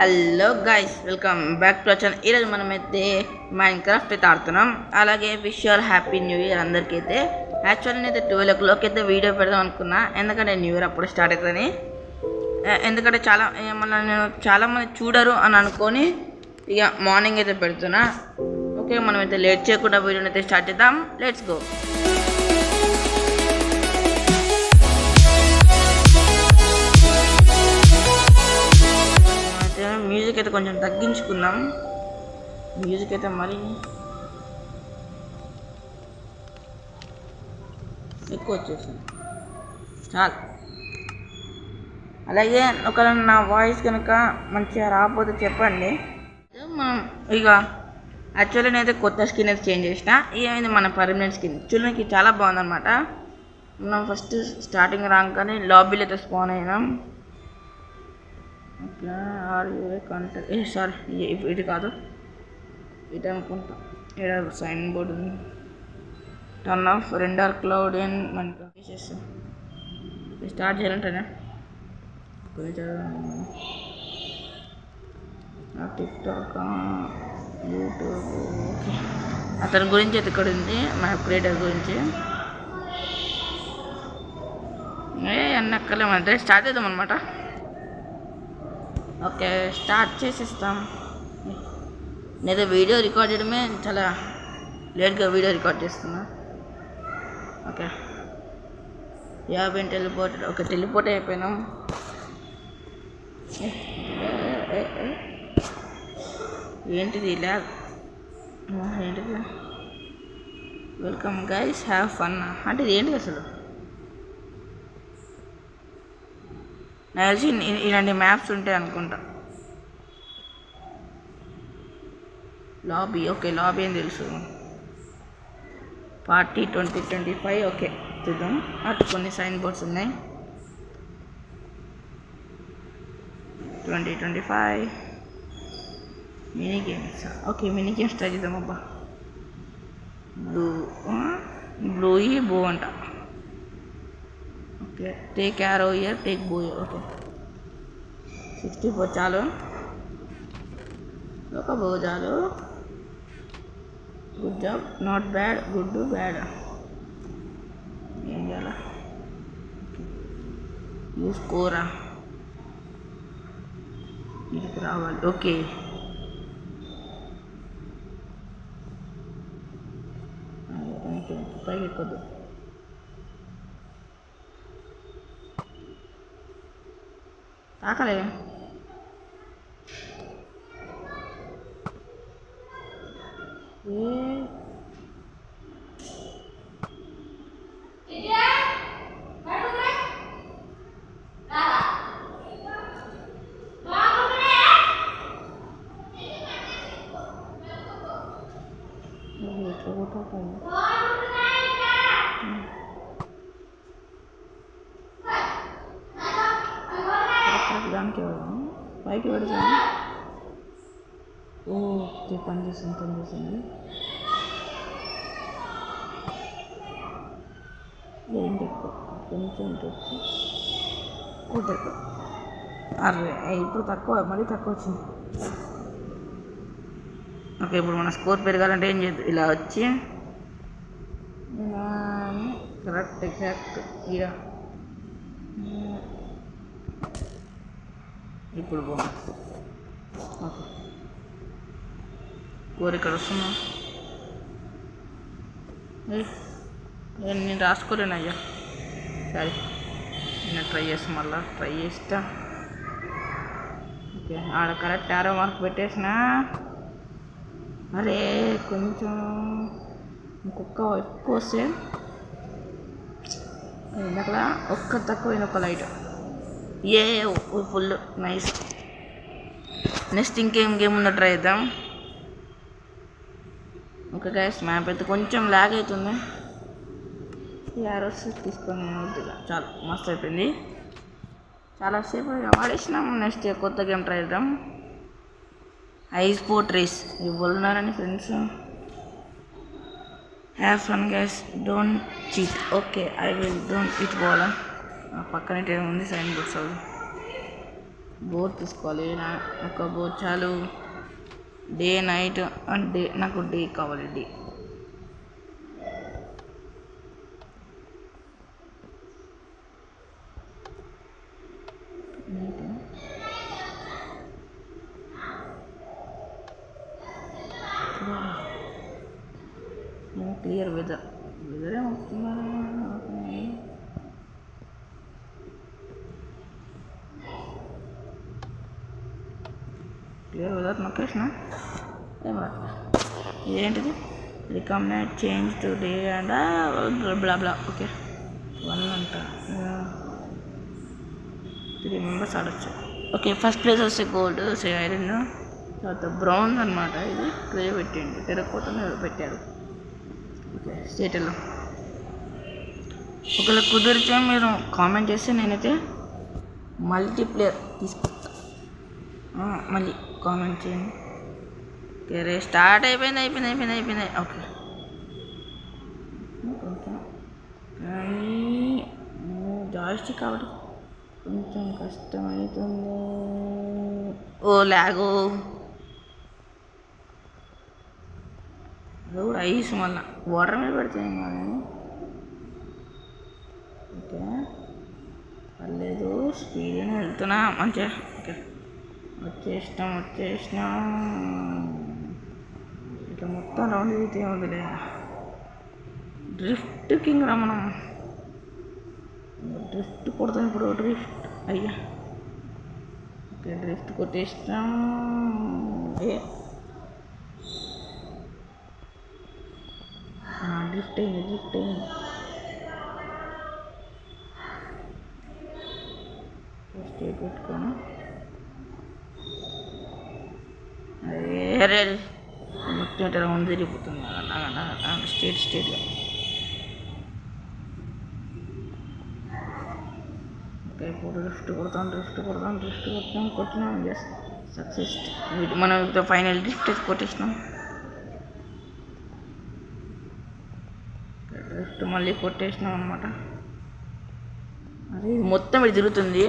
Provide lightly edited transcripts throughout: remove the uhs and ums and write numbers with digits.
Hello guys, welcome back to our channel. ఈరోజు మనమైతే Minecraft అయితే ఆడుతున్నాం. అలాగే wish your happy new year అందరికీ. అయితే యాక్చువల్లీ అయితే 12 o'clock అయితే వీడియో పెడదాం అనుకున్నా, ఎందుకంటే న్యూ ఇయర్ అప్పుడు స్టార్ట్ అవుతుందని. ఎందుకంటే చాలామంది చూడరు అని అనుకొని ఇక మార్నింగ్ అయితే పెడుతున్నా. ఓకే, మనమైతే లేట్ చేయకుండా వీడియోని అయితే స్టార్ట్ చేద్దాం. Let's go. మ్యూజిక్ అయితే కొంచెం తగ్గించుకుందాం. మ్యూజిక్ అయితే మరి ఎక్కువ వచ్చేసింది చాలు. అలాగే ఒకవేళ నా వాయిస్ కనుక మంచిగా రాకపోతే చెప్పండి. మనం ఇక యాక్చువల్లీ నేనైతే కొత్త స్కిన్ అయితే చేంజ్ చేసిన. ఏమైంది మన పర్మనెంట్ స్కిన్ చూడడానికి చాలా బాగుందన్నమాట. మనం ఫస్ట్ స్టార్టింగ్ రాగానే లాబీలో అయితే స్పాన్ అయినాం. అట్లా కాంటాక్ట్ సారీ ఇది కాదు, ఇది అనుకుంటా. ఇక్కడ సైన్ బోర్డు ఉంది. Turn off render cloud and మనకి తీసేస్తాం. స్టార్ట్ చేయాలంటేనే టిక్టాక్, యూట్యూబ్. ఓకే, అతని గురించి అయితే ఇక్కడ ఉంది, మ్యాప్ క్రియేటర్ గురించి. అన్నక్కలే మన స్టార్ట్ చేద్దాం అనమాట. ఓకే, స్టార్ట్ చేసేస్తాం. నేను వీడియో రికార్డ్ చేయడమే చాలా లేట్గా వీడియో రికార్డ్ చేస్తున్నా. Okay, teleport. ఓకే, టెలిపోర్ట్ అయిపోయినాం. ఏంటిది ఇలా, ఏంటిది? వెల్కమ్ గైస్, హ్యావ్ ఫన్ అంటే ఇది ఏంటిది అసలు? నాకు తెలిసి ఇలాంటి మ్యాప్స్ ఉంటాయి అనుకుంటా. లాబీ, ఓకే లాబీ అని తెలుసు. పార్టీ 2025. ఓకే చూద్దాం. అటు కొన్ని సైన్ బోర్డ్స్ ఉన్నాయి. 2025 mini games. Okay, mini games try చేద్దాం. అబ్బా, బ్లూ బో అంట. Okay, take arrow year, take బో. ఓకే, 64 చాలు. ఒక బో చాలు. Good job, not bad, good bad. ఏం చేయాలా? యూస్ కోరా, ఇది రావాలి. ఓకే, పైకి ఎక్కొద్దు. తాకలే. దానికి పైకి పెడతాను. ఓకే, పనిచేసింది. ఏంటి కొంచెం వచ్చి కొట్టకు. అరే ఇప్పుడు తక్కువ, మళ్ళీ తక్కువ వచ్చింది. ఓకే, ఇప్పుడు మన స్కోర్ పెరగాలంటే ఏం చేద్దాం? ఇలా వచ్చి కరెక్ట్ ఎగ్జాక్ట్ ఇలా ఇప్పుడు బాగుంది. ఓకే, స్కోర్ ఇక్కడ వస్తున్నా. నేను రాసుకోలేను అయ్యా, సరే నేను ట్రై చేస్తా. ఓకే, ఆడ కరెక్ట్ ఆరో మార్క్ పెట్టేసిన. అరే కొంచెం ఇంకొక ఎక్కువ వస్తే ఇందాక ఒక్క తక్కువ ఒక లైట్. Full nice. నెక్స్ట్ ఇంకేం గేమ్ ఉందో ట్రై చేద్దాం. ఓకే గైస్, మ్యాప్ అయితే కొంచెం ల్యాగ్ అవుతుంది. ఈ ఆరోస్ తీసుకొని చాలా మస్తు అయిపోయింది. చాలాసేపు వాడేసినాం. నెక్స్ట్ కొత్త గేమ్ ట్రై చేద్దాం. Ice boat race. ఇవ్వన్నారని friends. Have fun guys, don't cheat. Okay, I will don't it ball. పక్కన ఏముంది సైన్ బోర్డ్స్. అవి బోట్ తీసుకోవాలి. ఒక బోట్ చాలు. డే నైట్ అంటే నాకు డే కావాలి. డే క్లియర్ వెదర్ ఏమవుతుందా? క్లియర్ వెదర్ లొకేషన్ ఏంటిది? Recommend change to day and blah blah. Okay 1 అంట. 3 మెంబర్స్ ఆడచ్చు. ఓకే ఫస్ట్ ప్లేస్ వస్తే గోల్డ్, ఐరన్, తర్వాత బ్రౌన్ అనమాట. ఇది క్లే పెట్టండి, టెరకోటా పెట్టారు. ఓకే స్టేట్లో ఒకవేళ కుదిరితే మీరు కామెంట్ చేస్తే నేనైతే మల్టీప్లేయర్ తీసుకుంటా. మళ్ళీ కామెంట్ చేయండి. ఓకే స్టార్ట్ అయిపోయింది. ఓకే కానీ జాయిస్టిక్ కాబట్టి కొంచెం కష్టమవుతుంది. ఓ లాగు అది కూడా ఐస్ మళ్ళీ వాటర్ మీద పెడితే ఏం కాదు. ఓకే పర్లేదు, స్పీడ్గానే వెళ్తున్నా మంచిగా. ఓకే వచ్చేసినాం. ఇట్లా మొత్తం రౌండ్ తిరిగితే వదిలే. డ్రిఫ్ట్ కింగ్ రా మనం. డ్రిఫ్ట్ కొడతాం ఇప్పుడు. డ్రిఫ్ట్ అయ్యా. ఓకే డ్రిఫ్ట్ కొట్టేసినాం. డ్రిఫ్ట్ అయింది. ఫస్ట్ పెట్టుకోను. అరే మొత్తం ఇట్లా రౌండ్ తిరిగిపోతుంది స్టేట్గా. ఓకే ఇప్పుడు డ్రిఫ్ట్ కొడతాం. కొట్టినాం. Just success. మనం ఫైనల్ డ్రిఫ్ట్ కొట్టేసినాం. డ్రిఫ్ట్ మళ్ళీ కొట్టేసినాం అనమాట. అది మొత్తం ఇది తిరుగుతుంది.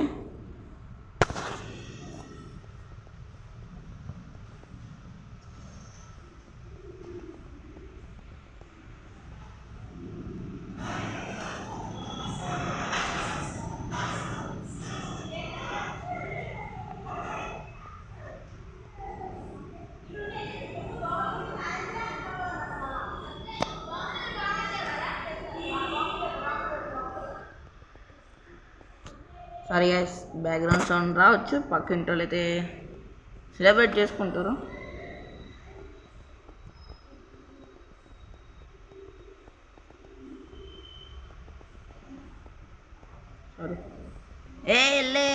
సారీ గైస్, బ్యాక్గ్రౌండ్ సౌండ్ రావచ్చు. పక్కింటి వాళ్ళు అయితే సెలబ్రేట్ చేసుకుంటారు. సారీ వెళ్ళే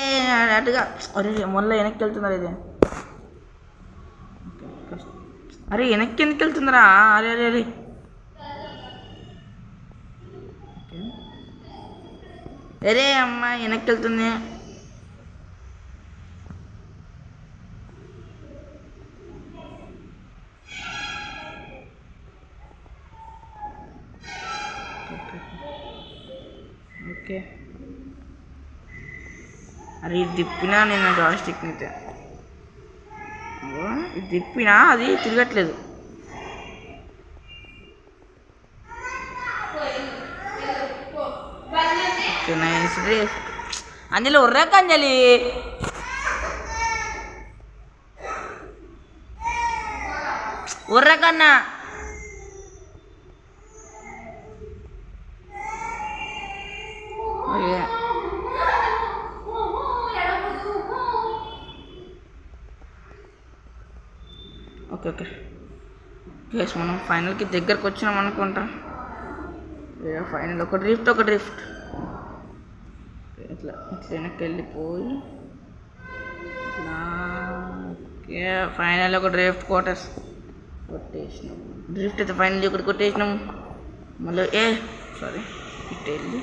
అటుగా. అరే మొన్న వెనక్కి వెళ్తున్నారు. ఇది అరే వెనక్కి ఎందుకు వెళ్తుందిరా? అరే అరే అమ్మ వెనక్కి వెళ్తుంది. ఓకే అరే ఇది తిప్పినా నేను జాయిస్టిక్ అయితే ఇది తిప్పినా అది తిరగట్లేదు. Nice drift. అంజలి ఉర్రాక అంజలి. ఉర్రకన్నా ఓకే ప్లస్ మనం ఫైనల్కి దగ్గరకు వచ్చినాం అనుకుంటా. ఫైనల్ ఒక డ్రిఫ్ట్ ఇట్లా వెనక్కి వెళ్ళిపోయి ఇట్లా. ఓకే ఫైనల్ ఒక డ్రిఫ్ట్ కొట్టేసినాం. డ్రిఫ్ట్ అయితే ఫైనల్ ఒకటి కొట్టేసినాం. మళ్ళీ సారీ ఇటు వెళ్ళి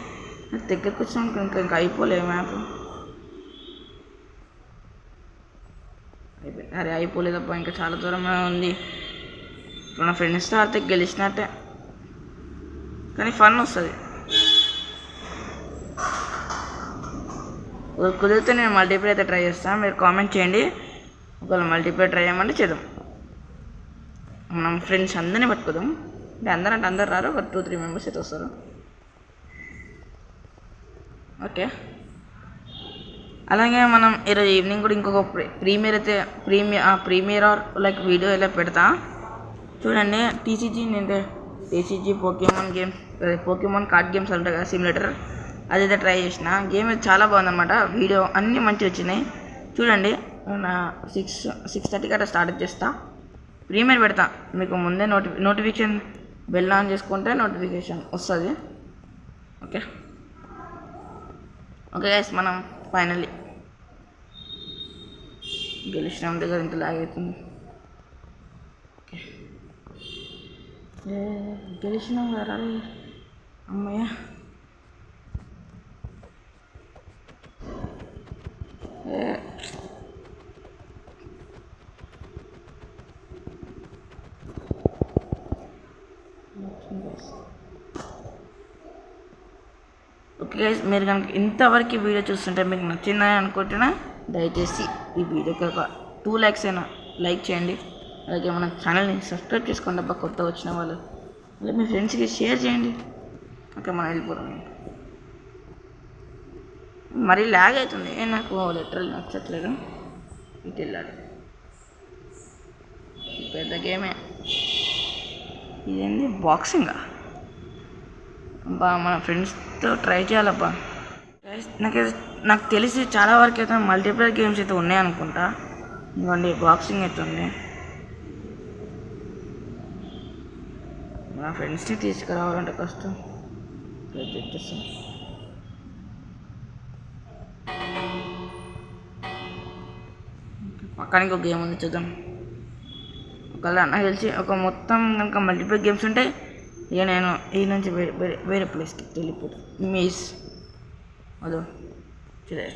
దగ్గరకు వచ్చినాం. ఇంకా అయిపోలే మ్యాప్. అయిపోయింది. అరే అయిపోలేదప్ప, ఇంకా చాలా దూరమే ఉంది. ఇప్పుడు నా ఫ్రెండ్స్తో ఆడితే గెలిచినట్టే, కానీ ఫన్ వస్తుంది. కుదిరితే నేను మల్టీప్లే అయితే ట్రై చేస్తాను. మీరు కామెంట్ చేయండి, ఒకవేళ మల్టీప్లే ట్రై చేయమంటే చేద్దాం. మనం ఫ్రెండ్స్ అందరినీ పట్టుకుందాం. అంటే అందరూ రారు, ఒక 2-3 మెంబర్స్ అయితే వస్తారు. ఓకే, అలాగే మనం ఈరోజు ఈవినింగ్ కూడా ఇంకొక ప్రీమియర్ ఆర్ లైక్ వీడియో ఇలా పెడతా చూడండి. టీసీజీ పోకేమాన్ కార్డ్ గేమ్స్ ఉంటాయి కదా, సిమ్యులేటర్, అదైతే ట్రై చేసిన. గేమ్ అయితే చాలా బాగుందన్నమాట. వీడియో అన్నీ మంచిగా వచ్చినాయి చూడండి. నా 6:30 అట్లా స్టార్ట్ చేస్తా, ప్రీమియర్ పెడతా. మీకు ముందే నోటిఫికేషన్ బెల్ ఆన్ చేసుకుంటే నోటిఫికేషన్ వస్తుంది. ఓకే గైస్, మనం ఫైనల్లీ గెలిచినాం. దగ్గర ఇంత లాగ్ అవుతుంది. ఓకే, గెలిచినాం కదా అమ్మయ్య. ఓకే గైస్, మీరు కనుక ఇంతవరకు వీడియో చూస్తుంటే మీకు నచ్చిందని అనుకుంటున్నా, దయచేసి ఈ వీడియోకి ఒక 2 likes అయినా లైక్ చేయండి. అలాగే మన ఛానల్ని సబ్స్క్రైబ్ చేసుకోండి అబ్బా, కొత్త వచ్చిన వాళ్ళు. అలాగే మీ ఫ్రెండ్స్కి షేర్ చేయండి. ఓకే, మనం వెళ్ళిపోతాం. మరీ ల్యాగ్ అవుతుంది, నాకు లెటర్లు నచ్చట్లేదు. ఇటు వెళ్ళాడు, పెద్ద గేమే ఇదేంది, బాక్సింగా అబ్బా. మన ఫ్రెండ్స్తో ట్రై చేయాలబ్బా. నాకు తెలిసి చాలా వరకు అయితే మల్టీప్లేయర్ గేమ్స్ అయితే ఉన్నాయనుకుంటా. ఇవ్వండి, బాక్సింగ్ అయితే ఉంది. మా ఫ్రెండ్స్ని తీసుకురావాలంటే కష్టం. పక్కన ఇంకో గేమ్ ఉంది, చూద్దాం. ఒకవేళ నాకు తెలిసి ఒక మొత్తం కనుక మల్టీప్లేయర్ గేమ్స్ ఉంటే ఇక నేను ఈ నుంచి వేరే ప్లేస్కి వెళ్ళిపోతాను. అదో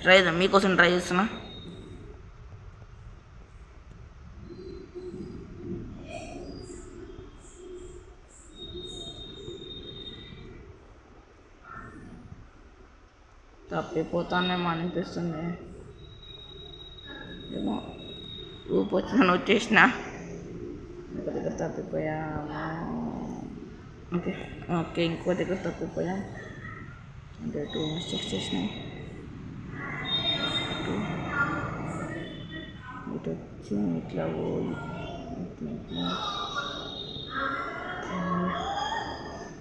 ట్రై చేద్దాం, మీకోసం ట్రై చేస్తున్నా. తప్పిపోతానేమో అనిపిస్తుంది. ఏమో ఊపు వచ్చిన వచ్చేసిన, ఇంకో దగ్గర తప్పిపోయా. ఓకే ఇంకో దగ్గర తప్పిపోయా. అంటే 2 మిస్టేక్స్ చేసినాయి. ఇటు వచ్చి ఇట్లా పోయి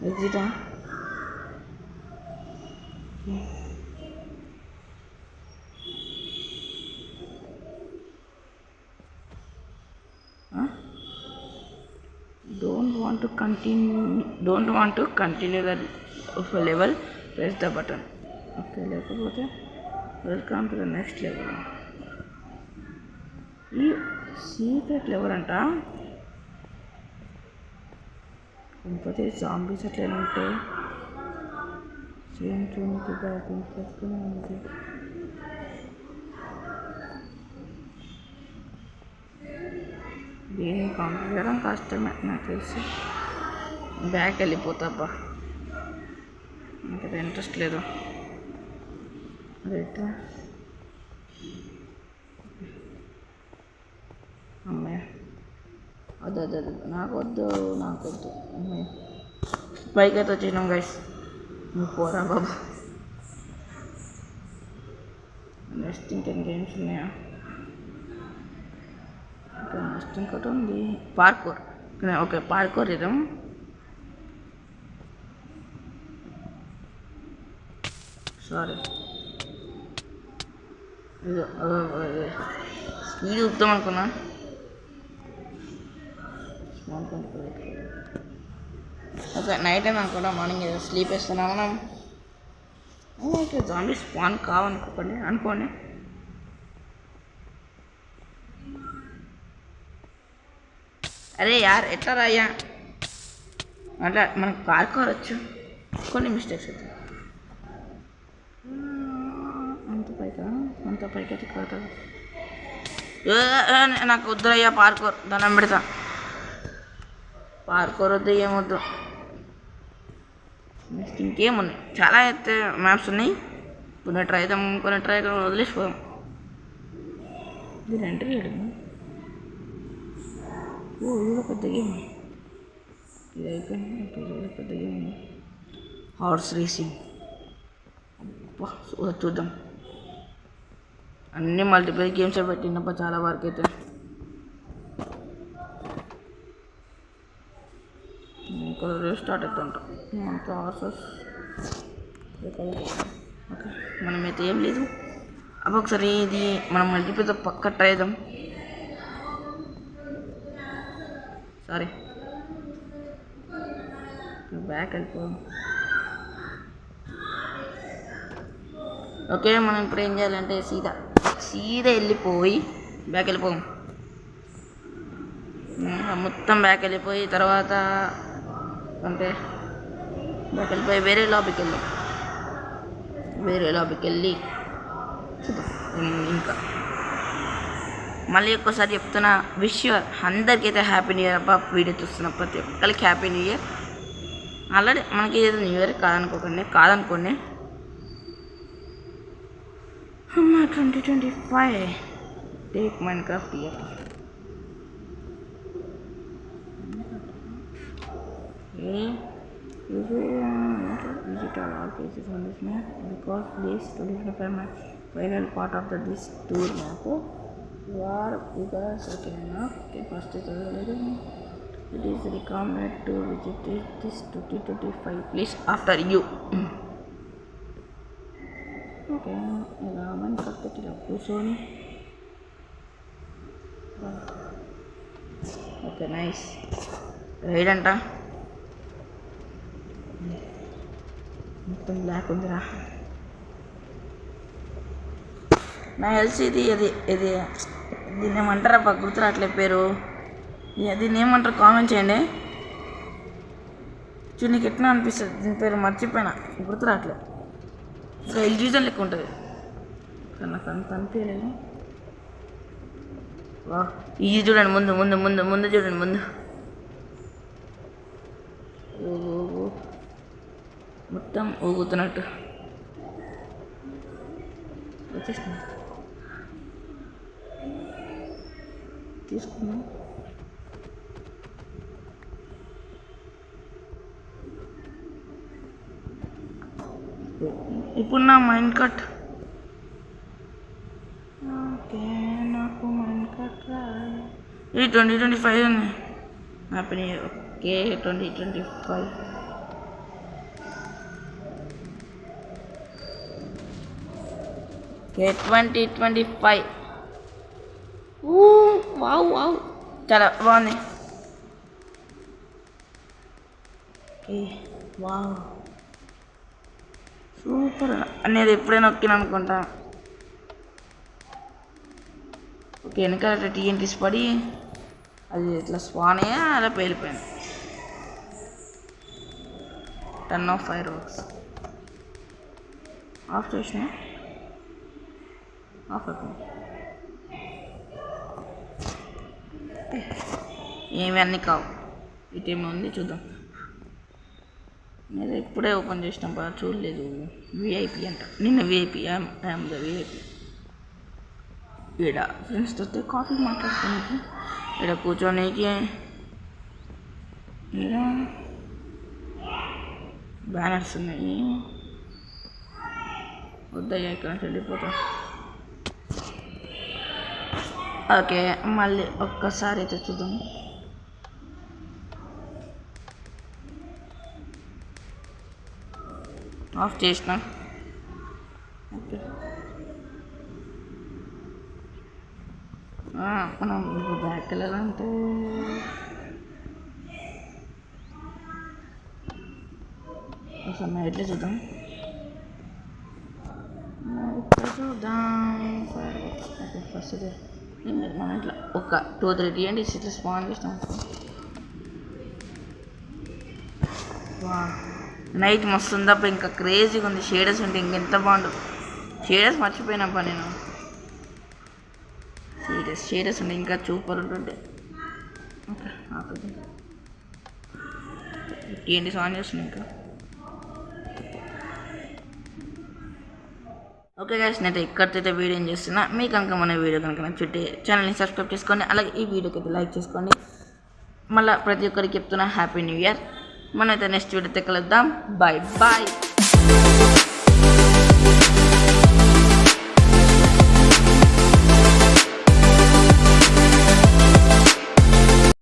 ఎగ్జిటా. don't want to continue the level, press the button. Okay, లేకపోతే welcome to the next level. ఈ సీక్రెట్ లెవెల్ అంట. కాకపోతే జాంబీస్ అట్లా ఉంటాయి. సేమ్ చూనికి చేసుకుని ఉంది. దీన్ని కంప్లీట్ చేయడం కష్టమే నాకు తెలిసి. బ్యాక్ వెళ్ళిపోతాబ్బా, నాకు ఇంట్రెస్ట్ లేదు. రైట్ అమ్మాయి, వద్దు నాకు వద్దు. అమ్మాయి పైకి అయితే వచ్చేసినాం గైస్. నువ్వు పోరా బాబా. నెక్స్ట్ ఇంకేం గేమ్స్ ఉన్నాయా? నెక్స్ట్ ఇంకోటి ఉంది, పార్కూర్. ఓకే, పార్కూర్ ఇద్దాం. సారీ, స్పీడ్ చూపుతాం అనుకున్నా. ఓకే, నైట్ టైం అనుకుంటా, మార్నింగ్ ఏదో స్లీప్ వేస్తున్నాం మనం. ఓకే, జాంబీ స్పాన్ అనుకోండి. అరే యార్, ఎట్లా రాయ్యా అట్లా. మనకు పార్కూర్ వచ్చు, కొన్ని మిస్టేక్స్ అవుతాయి. అంత పైకి అయితే కాదు. నాకు వద్దురయ్యా పార్కూర్, దండం పెడతా. పార్కూర్ వద్దు, ఏమొద్దు. నెక్స్ట్ ఇంకేమున్నాయి, చాలా అయితే మ్యాప్స్ ఉన్నాయి. కొన్ని ట్రై చేద్దాం, కొన్ని ట్రై వదిలేసిపోదాం. దీని ఎంట్రీ అడిగింది. ఓ ఇది పెద్ద గేమ్, ఇది అయిపోయింది. ఇది పెద్ద గేమ్, హార్స్ రేసింగ్. చూద్దాం. అన్నీ మల్టీప్లేయర్ గేమ్స్ పెట్టినప్ప చాలా వరకు అయితే. ఇక్కడ రీస్టార్ట్ అవుతుంటాం అంత హార్సెస్. ఓకే మనమైతే ఏం లేదు. అప్పుడు ఒకసారి ఇది మనం మల్టీప్లేయర్ పక్క ట్రై చేద్దాం. సారీ బ్యాక్ వెళ్ళిపోదాం. ఓకే మనం ఇప్పుడు ఏం చేయాలంటే సీదా వెళ్ళిపోయి బ్యాక్ వెళ్ళిపోం. మొత్తం బ్యాక్ వెళ్ళిపోయి తర్వాత అంటే బ్యాక్ వెళ్ళిపోయి వేరే లాబీకి వెళ్ళి చూద్దాం. ఇంకా మళ్ళీ ఒక్కసారి చెప్తున్నా, విష్ యూ అందరికైతే హ్యాపీ న్యూ ఇయర్. అబ్బా వీడియో చూస్తున్న ప్రతి ఒక్కరికి హ్యాపీ న్యూ ఇయర్. ఆల్రెడీ మనకి ఏదో న్యూ ఇయర్ కాదనుకోండి. 2025 take Minecraft year. Visit all places on this map because this 2025 map final part of this tour map. You are because okay first is it is recommended to visit this 2025 place after you. Okay, man kattila kusoni. Okay, nice. Right anta మొత్తం black ఉందిరా. నా తెలిసి ఇది దీన్ని ఏమంటారా గుర్తురాట్లే పేరు. దీన్ని ఏమంటారు కామెంట్ చేయండి. చూడు నీకు ఎట్లా అనిపిస్తుంది దీని పేరు, మర్చిపోయినా గుర్తురాట్లే. ఇంకా ఎల్జీజన్ లెక్క ఉంటుంది కానీ నాకు అంత అనిపించలేదు. వా ఇది చూడండి, ముందు చూడండి, ముందు మొత్తం ఊగుతున్నట్టు వచ్చేస్తుంది. తీసుకున్నాం. ఇప్పుడు నా మైండ్ కట్. ఓకే నాకు మైండ్ కట్ ఇది 2025 ఉంది. Happy new year. Okay 2025 2025. Wow చాలా బాగుంది. Wow super. అనేది ఎప్పుడైనా నొక్కిన అనుకుంటా. ఓకే వెనకాల టీఎన్టీస్ పడి అది ఇట్లా స్వాన్ అయ్యా అలా పేలిపోయింది. Ton of fireworks off చేసిన ఆఫ్ అయిపోయింది. ఏమి అన్నీ కావు. ఇటేమి ఉంది చూద్దాం. నేను ఇప్పుడే ఓపెన్ చేసినాం బాగా చూడలేదు. విఐపి అంట, నిన్న విఐపి. I'm the VIP. ఈడ ఫ్రెండ్స్తో కాఫీ మాట్లాడుకోనికి, ఈడ కూర్చోనికి, ఈడ బ్యానర్స్ ఉన్నాయి. వద్దయ్యా ఇక్కడ వెళ్ళిపోతాం. ఓకే మళ్ళీ ఒక్కసారి అయితే చూద్దాం. ఆఫ్ చేసిన. ఓకే మనం ఇప్పుడు బ్యాక్ వెళ్ళాలంటే ఒకసారి నైట్లో చూద్దాం. ఓకే ఫస్ట్ మన ఇట్లా ఒక 2-3 తీయండి. ఇట్లా స్పాన్ చేస్తాం. నైట్ మస్తు ఉందప్ప, ఇంకా క్రేజీగా ఉంది. షేడర్స్ ఉంటే ఇంకెంత బాగుండు. షేడర్స్ మర్చిపోయినప్ప నేను. షేడర్స్ ఉంటే ఇంకా సూపర్ ఉంటుండే. ఓకే టీ ఏంటి ఆన్ చేస్తుంది ఇంకా. ఓకే గైస్, నేనైతే ఇక్కడితో వీడియో చేస్తున్నా. మీకు కనుక మన వీడియో కనుక నచ్చితే ఛానల్ని సబ్స్క్రైబ్ చేసుకోండి. అలాగే ఈ వీడియోకి అయితే లైక్ చేసుకోండి. మళ్ళీ ప్రతి ఒక్కరికి చెప్తున్నా హ్యాపీ న్యూ ఇయర్. మనమైతే నెక్స్ట్ వీడియోతో కలుద్దాం. Bye bye.